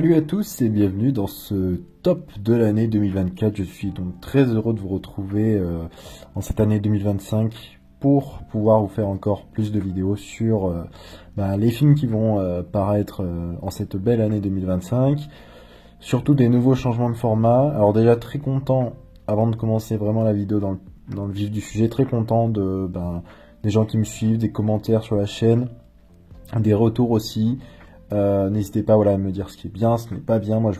Salut à tous et bienvenue dans ce top de l'année 2024. Je suis donc très heureux de vous retrouver en cette année 2025 pour pouvoir vous faire encore plus de vidéos sur les films qui vont paraître en cette belle année 2025. Surtout des nouveaux changements de format. Alors déjà très content, avant de commencer vraiment la vidéo dans le vif du sujet, très content des gens qui me suivent, des commentaires sur la chaîne, des retours aussi. N'hésitez pas à me dire ce qui est bien, ce qui n'est pas bien. Moi, je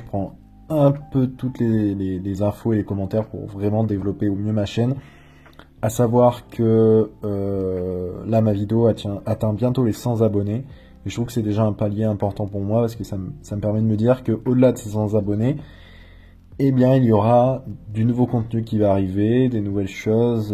prends un peu toutes les infos et les commentaires pour vraiment développer au mieux ma chaîne. À savoir que là, ma vidéo atteint bientôt les 100 abonnés. Et je trouve que c'est déjà un palier important pour moi parce que ça me permet de me dire qu'au-delà de ces 100 abonnés, eh bien, il y aura du nouveau contenu qui va arriver, des nouvelles choses,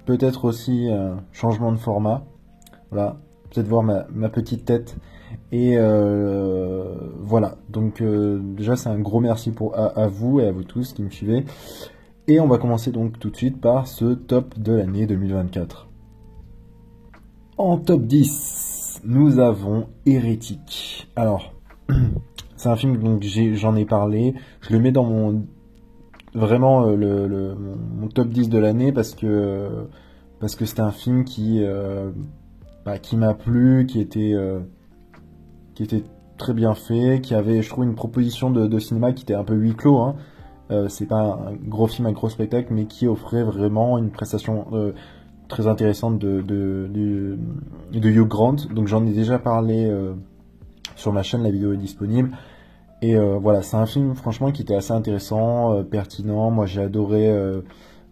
peut-être aussi un changement de format. Voilà. Peut-être voir ma petite tête et voilà, donc déjà c'est un gros merci à vous et à vous tous qui me suivez, et on va commencer donc tout de suite par ce top de l'année 2024. En top 10 nous avons Hérétique. Alors c'est un film, donc j'en ai parlé, je le mets dans mon top 10 de l'année parce que c'était un film qui m'a plu, qui était très bien fait, qui avait, je trouve, une proposition de cinéma qui était un peu huis clos, hein. C'est pas un gros film, un gros spectacle, mais qui offrait vraiment une prestation très intéressante de Hugh Grant. Donc j'en ai déjà parlé sur ma chaîne, la vidéo est disponible. Et voilà, c'est un film franchement qui était assez intéressant, pertinent. Moi j'ai adoré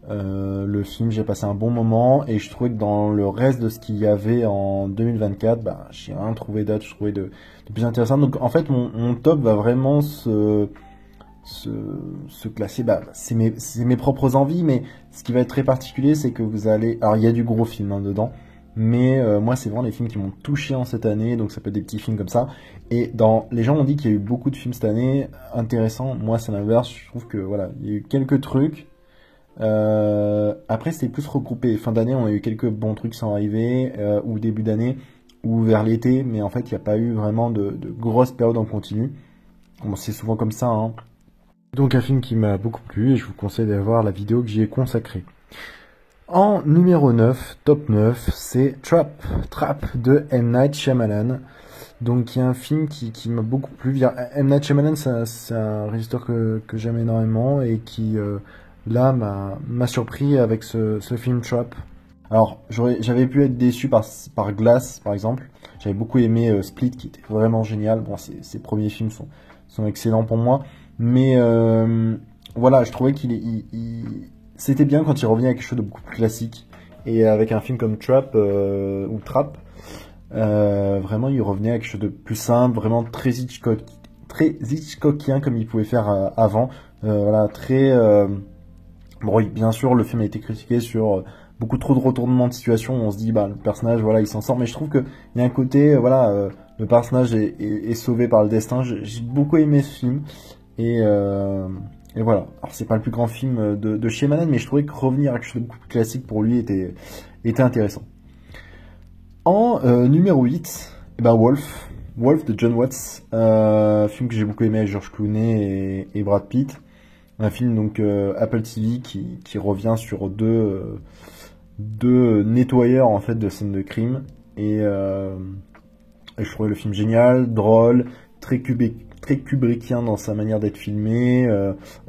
le film, j'ai passé un bon moment et je trouvais que dans le reste de ce qu'il y avait en 2024, j'ai rien trouvé d'autre, je trouvais de plus intéressant. Donc en fait mon top va vraiment se classer, c'est mes propres envies, mais ce qui va être très particulier, c'est que vous allez, alors il y a du gros film dedans, mais moi c'est vraiment les films qui m'ont touché en cette année, donc ça peut être des petits films comme ça. Et les gens m'ont dit qu'il y a eu beaucoup de films cette année intéressants. Moi c'est l'inverse, je trouve que voilà, il y a eu quelques trucs. Après c'était plus regroupé, fin d'année on a eu quelques bons trucs qui sont arrivés, ou début d'année, ou vers l'été, mais en fait il n'y a pas eu vraiment de grosses périodes en continu. Bon, c'est souvent comme ça, hein. Donc un film qui m'a beaucoup plu et je vous conseille d'aller voir la vidéo que j'y ai consacrée. En numéro 9, top 9, c'est Trap de M. Night Shyamalan. Donc il y a un film qui m'a beaucoup plu. M. Night Shyamalan, c'est un réalisateur que j'aime énormément et qui là m'a surpris avec ce film Trap. Alors j'avais pu être déçu par Glass par exemple. J'avais beaucoup aimé Split qui était vraiment génial. Bon, ses premiers films sont excellents pour moi, mais voilà, je trouvais c'était bien quand il revenait à quelque chose de beaucoup plus classique, et avec un film comme Trap ou Trap, vraiment il revenait à quelque chose de plus simple, vraiment très Hitchcockien comme il pouvait faire avant. Voilà, très bon, oui, bien sûr, le film a été critiqué sur beaucoup trop de retournements de situation. On se dit, le personnage, voilà, il s'en sort. Mais je trouve qu'il y a un côté, le personnage est sauvé par le destin. J'ai beaucoup aimé ce film. Et voilà. Alors, c'est pas le plus grand film de Shyamalan, mais je trouvais que revenir à quelque chose de beaucoup plus classique pour lui était intéressant. En numéro 8, Wolf de John Watts. Film que j'ai beaucoup aimé avec George Clooney et Brad Pitt. Un film donc Apple TV qui revient sur deux nettoyeurs en fait de scènes de crime, et je trouvais le film génial, drôle, très kubrickien dans sa manière d'être filmé,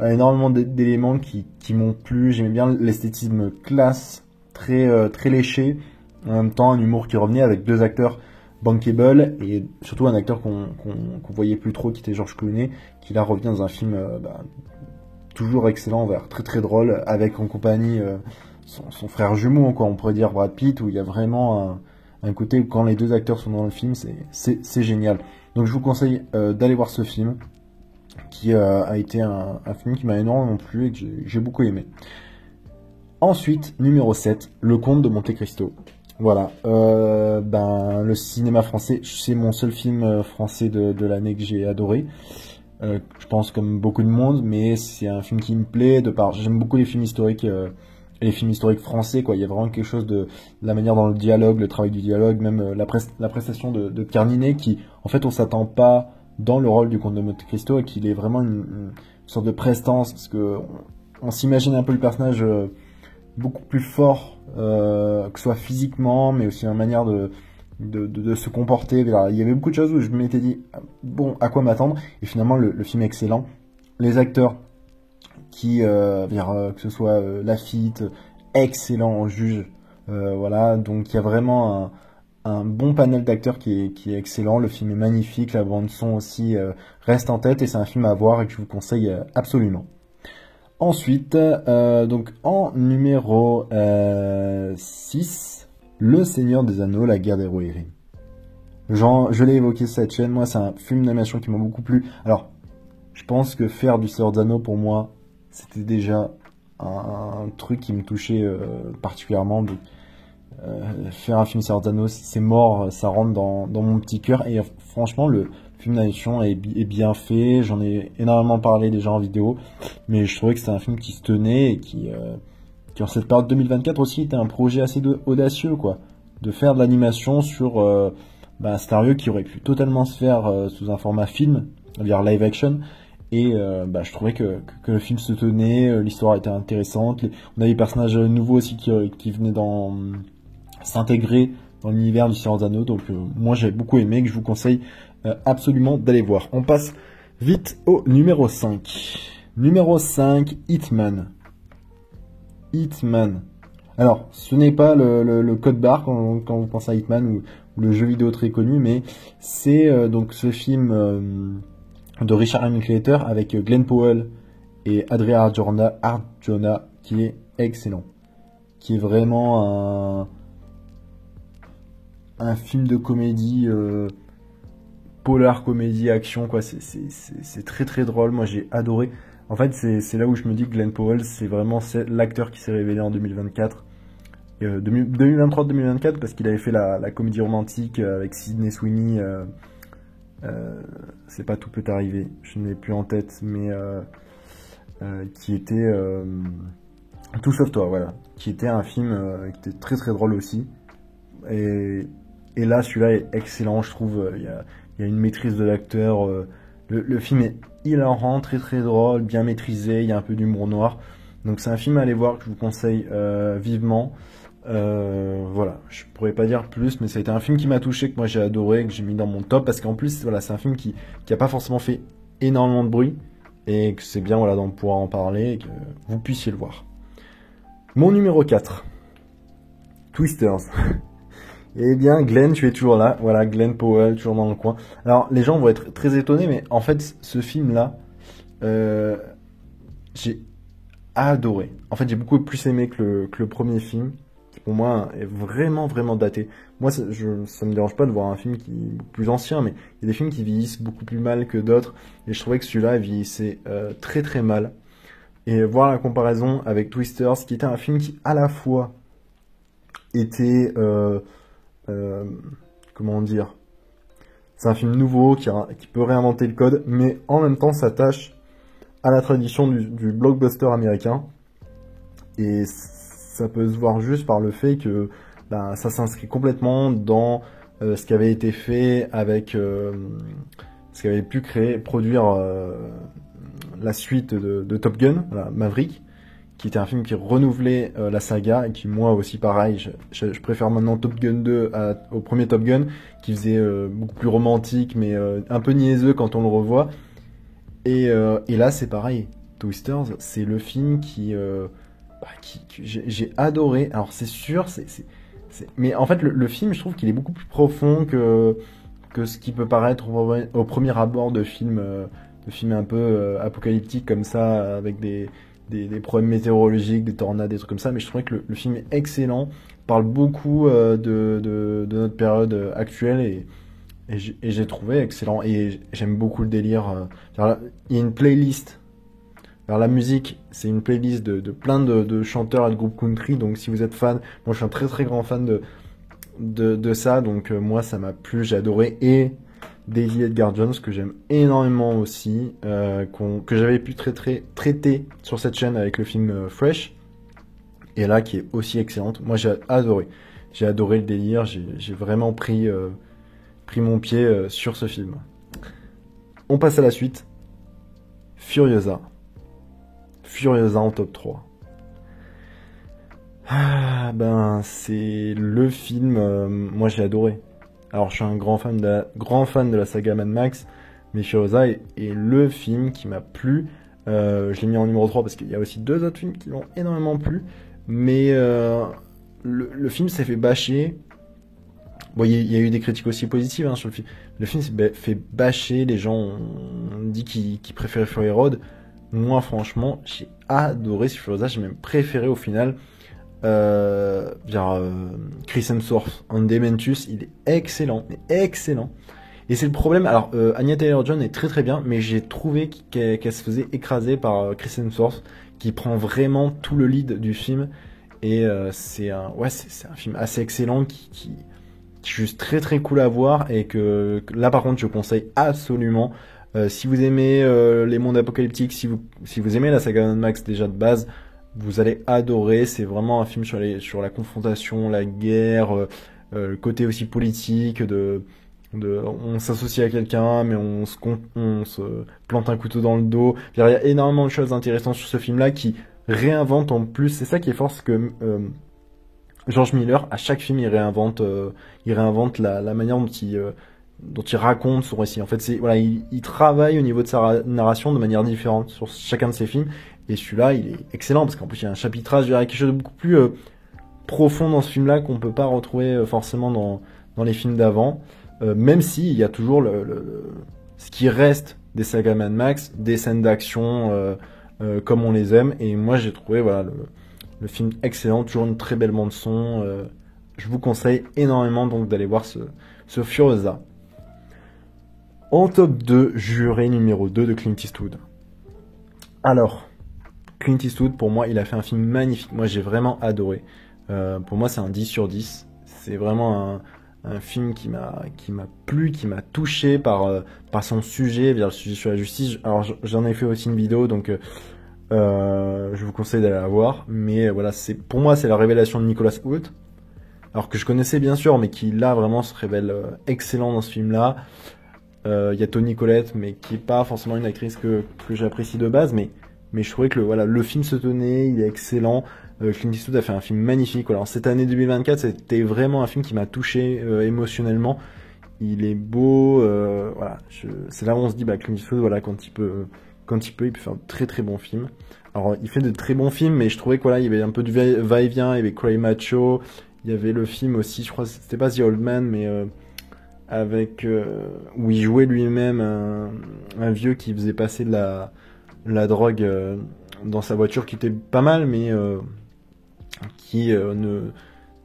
énormément d'éléments qui m'ont plu. J'aimais bien l'esthétisme classe, très léché, en même temps un humour qui revenait avec deux acteurs bankable, et surtout un acteur qu'on voyait plus trop qui était George Clooney, qui là revient dans un film toujours excellent, très très drôle, avec en compagnie son frère jumeau, quoi, on pourrait dire Brad Pitt, où il y a vraiment un côté où quand les deux acteurs sont dans le film, c'est génial. Donc je vous conseille d'aller voir ce film, qui a été un film qui m'a énormément plu et que j'ai beaucoup aimé. Ensuite, numéro 7, Le Comte de Monte Cristo. Voilà, le cinéma français, c'est mon seul film français de l'année que j'ai adoré. Je pense comme beaucoup de monde, mais c'est un film qui me plaît j'aime beaucoup les films historiques français, quoi. Il y a vraiment quelque chose de la manière dans le dialogue, le travail du dialogue, même la prestation de Pierre Ninet, qui en fait on s'attend pas dans le rôle du comte de Monte Cristo et qu'il ait vraiment une sorte de prestance, parce que on s'imagine un peu le personnage beaucoup plus fort, que ce soit physiquement, mais aussi en manière de se comporter. Il y avait beaucoup de choses où je m'étais dit, bon, à quoi m'attendre? Et finalement, le film est excellent. Les acteurs que ce soit Lafitte, excellent en juge. Voilà, donc il y a vraiment un bon panel d'acteurs qui est excellent. Le film est magnifique, la bande son aussi reste en tête et c'est un film à voir et que je vous conseille absolument. Ensuite, donc en numéro 6, Le Seigneur des Anneaux, la guerre des héros Irine. Je l'ai évoqué sur cette chaîne, moi c'est un film d'animation qui m'a beaucoup plu. Alors, je pense que faire du Seigneur des Anneaux pour moi, c'était déjà un truc qui me touchait particulièrement. Donc, faire un film Seigneur des Anneaux, c'est mort, ça rentre dans mon petit cœur. Et franchement, le film d'animation est bien fait. J'en ai énormément parlé déjà en vidéo, mais je trouvais que c'était un film qui se tenait et qui en cette période 2024 aussi était un projet assez audacieux, quoi, de faire de l'animation sur un scénario qui aurait pu totalement se faire sous un format film, c'est-à-dire live action. Et je trouvais que le film se tenait, l'histoire était intéressante. On a des personnages nouveaux aussi qui venaient s'intégrer dans l'univers du Seigneur des Anneaux. Donc moi j'ai beaucoup aimé, que je vous conseille absolument d'aller voir. On passe vite au numéro 5. Numéro 5, Hitman. Hitman. Alors, ce n'est pas le code barre quand vous pensez à Hitman ou le jeu vidéo très connu, mais c'est donc ce film de Richard Linklater avec Glenn Powell et Adria Arjona qui est excellent, qui est vraiment un film de comédie, polar comédie action, quoi. C'est très très drôle, moi j'ai adoré. En fait c'est là où je me dis que Glenn Powell c'est vraiment l'acteur qui s'est révélé en 2024, 2023-2024, parce qu'il avait fait la comédie romantique avec Sydney Sweeney, c'est pas Tout peut arriver, je ne l'ai plus en tête, mais qui était Tout sauf toi, voilà, qui était un film qui était très très drôle aussi. Et là, celui-là est excellent, je trouve. Il y a une maîtrise de l'acteur. Le film est hilarant, très très drôle, bien maîtrisé. Il y a un peu d'humour noir. Donc c'est un film à aller voir que je vous conseille vivement. Voilà, je pourrais pas dire plus, mais ça a été un film qui m'a touché, que moi j'ai adoré, que j'ai mis dans mon top, parce qu'en plus, voilà, c'est un film qui a pas forcément fait énormément de bruit, et que c'est bien, voilà, d'en pouvoir en parler, et que vous puissiez le voir. Mon numéro 4, Twisters. Eh bien, Glenn, tu es toujours là. Voilà, Glenn Powell, toujours dans le coin. Alors, les gens vont être très étonnés, mais en fait, ce film-là, j'ai adoré. En fait, j'ai beaucoup plus aimé que le premier film, qui pour moi est vraiment, vraiment daté. Moi, ça me dérange pas de voir un film qui est beaucoup plus ancien, mais il y a des films qui vieillissent beaucoup plus mal que d'autres. Et je trouvais que celui-là vieillissait très, très mal. Et voir la comparaison avec Twisters, qui était un film qui, à la fois, était... comment dire, c'est un film nouveau qui peut réinventer le code, mais en même temps s'attache à la tradition du blockbuster américain, et ça peut se voir juste par le fait que ça s'inscrit complètement dans ce qui avait été fait avec ce qui avait pu produire la suite de Top Gun, voilà, Maverick, qui était un film qui renouvelait la saga, et qui, moi aussi pareil, je préfère maintenant Top Gun 2 au premier Top Gun, qui faisait beaucoup plus romantique, mais un peu niaiseux quand on le revoit. Et là c'est pareil, Twisters, c'est le film que j'ai adoré. Alors c'est sûr, mais en fait le film, je trouve qu'il est beaucoup plus profond que ce qui peut paraître au premier abord de film un peu apocalyptique comme ça, avec des problèmes météorologiques, des tornades, des trucs comme ça, mais je trouvais que le film est excellent, parle beaucoup de notre période actuelle, et j'ai trouvé excellent, et j'aime beaucoup le délire. Il y a une playlist, alors la musique, c'est une playlist de plein de chanteurs et de groupes country, donc si vous êtes fan, moi je suis un très très grand fan de ça, donc moi ça m'a plu, j'ai adoré, et Daisy Edgar Jones, que j'aime énormément aussi, que j'avais pu traiter sur cette chaîne avec le film Fresh, et là qui est aussi excellente. Moi j'ai adoré le délire, j'ai vraiment pris mon pied sur ce film. On passe à la suite. Furiosa. Furiosa en top 3. Ah, ben, c'est le film, moi j'ai adoré. Alors je suis un grand fan de la saga Mad Max, mais Furiosa est le film qui m'a plu. Je l'ai mis en numéro 3 parce qu'il y a aussi 2 autres films qui m'ont énormément plu, mais le film s'est fait bâcher. Bon, il y a eu des critiques aussi positives hein, sur le film. Le film s'est fait bâcher, les gens ont dit qu'ils préféraient Fury Road. Moi franchement, j'ai adoré ce Furiosa, j'ai même préféré au final Chris Hemsworth en Dementus, il est excellent, mais excellent. Et c'est le problème, alors Anya Taylor-Joy est très très bien, mais j'ai trouvé qu'elle se faisait écraser par Chris Hemsworth, qui prend vraiment tout le lead du film. Et c'est un film assez excellent qui est juste très très cool à voir, et que là par contre je conseille absolument. Si vous aimez les mondes apocalyptiques, si vous aimez la saga Mad Max déjà de base, vous allez adorer. C'est vraiment un film sur la confrontation, la guerre, le côté aussi politique, on s'associe à quelqu'un, mais on se plante un couteau dans le dos. Il y a énormément de choses intéressantes sur ce film-là qui réinvente en plus. C'est ça qui est fort, c'est que George Miller, à chaque film, il réinvente la manière dont il raconte son récit. En fait, il travaille au niveau de sa narration de manière différente sur chacun de ses films. Et celui-là, il est excellent parce qu'en plus, il y a un chapitrage, il y a quelque chose de beaucoup plus profond dans ce film-là qu'on peut pas retrouver forcément dans les films d'avant. Même si il y a toujours ce qui reste des sagas Mad Max, des scènes d'action comme on les aime. Et moi, j'ai trouvé le film excellent, toujours une très belle bande son. Je vous conseille énormément donc d'aller voir ce Furiosa. En top 2, Juré numéro 2 de Clint Eastwood. Alors, Clint Eastwood, pour moi, il a fait un film magnifique. Moi, j'ai vraiment adoré. Pour moi, c'est un 10 sur 10. C'est vraiment un film qui m'a plu, qui m'a touché par son sujet, le sujet sur la justice. Alors, j'en ai fait aussi une vidéo, donc je vous conseille d'aller la voir. Mais voilà, pour moi, c'est la révélation de Nicolas Hoult. Alors que je connaissais bien sûr, mais qui là vraiment se révèle excellent dans ce film-là. Il y a Toni Collette, mais qui est pas forcément une actrice que j'apprécie de base, mais je trouvais que le film se tenait, il est excellent. Clint Eastwood a fait un film magnifique. Alors cette année 2024, c'était vraiment un film qui m'a touché émotionnellement. Il est beau, c'est là où on se dit Clint Eastwood, quand il peut, il peut faire un très très bon film. Alors il fait de très bons films, mais je trouvais que il y avait un peu du va-et-vient, il y avait Cry Macho, il y avait le film aussi, je crois, c'était pas The Old Man, mais avec où il jouait lui-même un vieux qui faisait passer de la drogue dans sa voiture, qui était pas mal, mais qui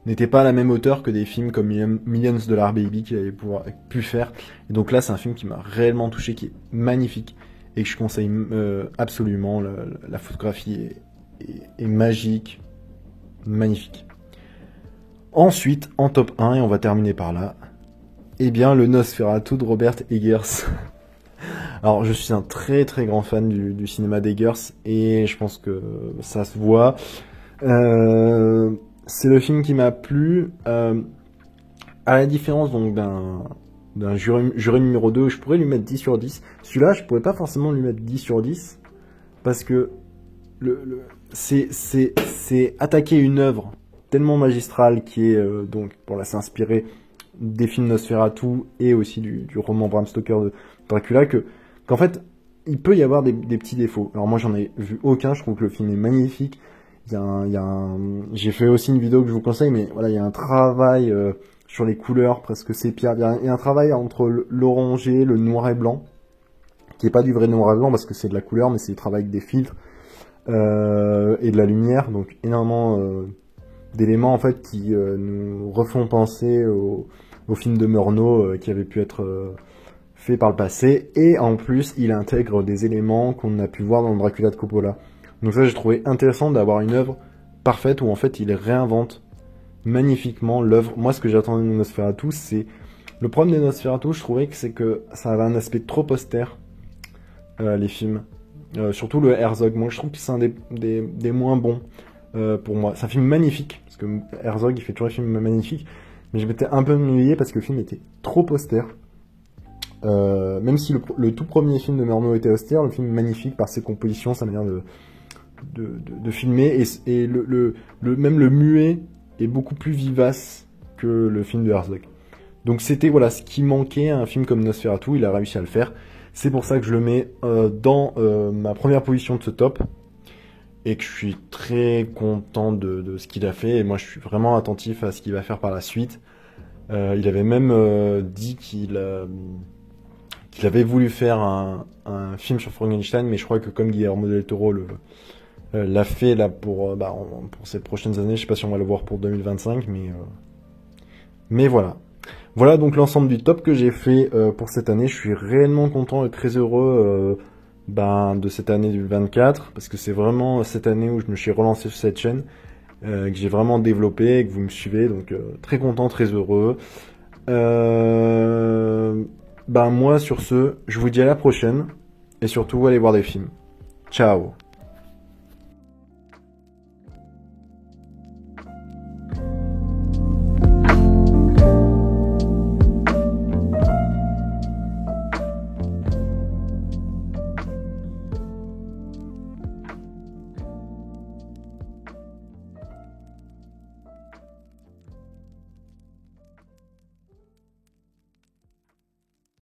n'était pas à la même hauteur que des films comme Millions Dollar Baby qu'il avait pu faire. Et donc là, c'est un film qui m'a réellement touché, qui est magnifique, et que je conseille absolument. La photographie est magique, magnifique. Ensuite, en top 1, et on va terminer par là, eh bien, le Nosferatu de Robert Eggers. Alors, je suis un très très grand fan du cinéma d'Eggers, et je pense que ça se voit. C'est le film qui m'a plu, à la différence donc d'un juré numéro 2, je pourrais lui mettre 10 sur 10. Celui-là, je pourrais pas forcément lui mettre 10 sur 10, parce que c'est attaquer une œuvre tellement magistrale qui est s'inspirer des films Nosferatu et aussi du roman Bram Stoker de Dracula, qu'en fait il peut y avoir des petits défauts. Alors moi j'en ai vu aucun, je trouve que le film est magnifique. J'ai fait aussi une vidéo que je vous conseille, mais voilà, il y a un travail sur les couleurs presque sépia. Il y a un travail entre l'orangé, le noir et blanc, qui est pas du vrai noir et blanc parce que c'est de la couleur, mais c'est le travail avec des filtres et de la lumière, donc énormément d'éléments en fait qui nous refont penser au film de Murnau qui avait pu être fait par le passé, et en plus il intègre des éléments qu'on a pu voir dans le Dracula de Coppola. Donc ça, j'ai trouvé intéressant d'avoir une œuvre parfaite où en fait il réinvente magnifiquement l'œuvre. Moi, ce que j'attendais de Nosferatu, c'est le problème des Nosferatu, je trouvais que c'est que ça avait un aspect trop austère, les films, surtout le Herzog. Moi, je trouve que c'est un des moins bons pour moi. C'est un film magnifique parce que Herzog il fait toujours des films magnifiques, mais je m'étais un peu ennuyé parce que le film était trop austère. Même si le tout premier film de Murnau était austère, le film est magnifique par ses compositions, sa manière de filmer, et même le muet est beaucoup plus vivace que le film de Herzog. Donc c'était voilà ce qui manquait à un film comme Nosferatu, il a réussi à le faire. C'est pour ça que je le mets dans ma première position de ce top, et que je suis très content de ce qu'il a fait, et moi je suis vraiment attentif à ce qu'il va faire par la suite. Il avait même dit qu'il avait voulu faire un film sur Frankenstein, mais je crois que comme Guillermo del Toro l'a fait là pour ces prochaines années, je sais pas si on va le voir pour 2025, mais voilà. Voilà donc l'ensemble du top que j'ai fait pour cette année. Je suis réellement content et très heureux de cette année 2024, parce que c'est vraiment cette année où je me suis relancé sur cette chaîne, que j'ai vraiment développé, que vous me suivez, donc très content, très heureux. Moi sur ce, je vous dis à la prochaine, et surtout allez voir des films. Ciao.